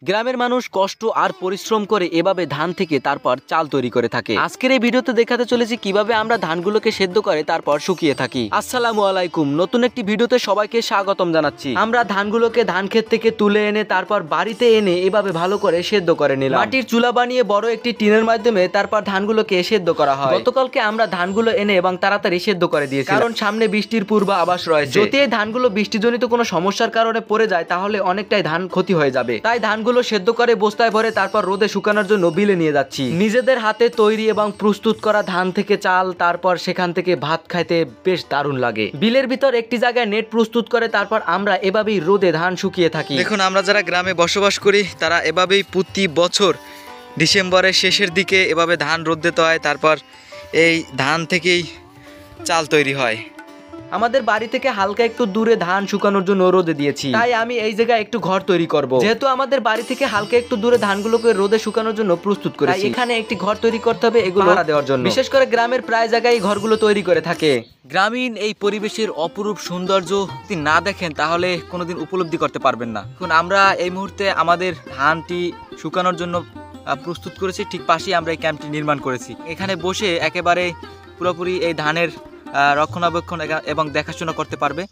গ্রামের মানুষ কষ্ট আর পরিশ্রম করে এভাবে ধান থেকে তারপর চাল তৈরি করে থাকে। আজকের এই ভিডিওতে দেখাতে চলেছি কিভাবে আমরা ধানগুলোকে সেদ্ধ করে তারপর শুকিয়ে থাকি। আসসালামু আলাইকুম, নতুন একটি ভিডিওতে সবাইকে স্বাগতম জানাচ্ছি। আমরা ধানগুলোকে ধান ক্ষেত থেকে তুলে এনে তারপর বাড়িতে এনে এভাবে ভালো করে সেদ্ধ করে নিলাম। মাটির চুলা বানিয়ে বড় একটি টিনের মাধ্যমে তারপর ধানগুলোকে সেদ্ধ করা হয়। গতকালকে আমরা ধানগুলো এনে এবং তাড়াতাড়ি সেদ্ধ করে দিয়েছি, কারণ সামনে বৃষ্টির পূর্বাভাস রয়েছে। যদি এই ধানগুলো বৃষ্টিজনিত কোনো সমস্যার কারণে পড়ে যায় তাহলে অনেকটাই ধান ক্ষতি হয়ে যাবে। তাই ধানগুলো সেদ্ধ করে বস্তায় ভরে তারপর রোদে শুকানোর জন্য বিলে নিয়ে যাচ্ছি। নিজেদের হাতে তৈরি এবং প্রস্তুত করা ধান থেকে চাল, তারপর সেখান থেকে ভাত খাইতে বেশ দারুণ লাগে। বিলের ভিতর একটি জায়গায় নেট প্রস্তুত করে তারপর আমরা এভাবেই রোদে ধান শুকিয়ে থাকি। দেখুন, আমরা যারা গ্রামে বসবাস করি তারা এভাবেই প্রতি বছর ডিসেম্বরের শেষের দিকে এভাবে ধান রোদ দিতে হয়, তারপর এই ধান থেকেই চাল তৈরি হয়। আমাদের বাড়ি থেকে হালকা একটু দূরে ধান শুকানোর জন্য রোদে দিয়েছি, তাই আমি এই জায়গায় একটু ঘর তৈরি করব। যেহেতু আমাদের বাড়ি থেকে হালকা একটু দূরে ধানগুলোকে রোদে শুকানোর জন্য প্রস্তুত করেছি, এখানে একটি ঘর তৈরি করতে হবে এগুলো পাহারা দেওয়ার জন্য। বিশেষ করে গ্রামের প্রায় জায়গায় ঘরগুলো তৈরি করে থাকে। গ্রামীণ এই পরিবেশের অপরূপ সৌন্দর্য যদি না দেখেন তাহলে কোনোদিন উপলব্ধি করতে পারবেন না। এখন আমরা এই মুহূর্তে আমাদের ধানটি শুকানোর জন্য প্রস্তুত করেছি, ঠিক পাশেই আমরা এই ক্যাম্পটি নির্মাণ করেছি। এখানে বসে একেবারে পুরোপুরি এই ধানের রক্ষণাবেক্ষণ এবং দেখাশোনা করতে পারবে।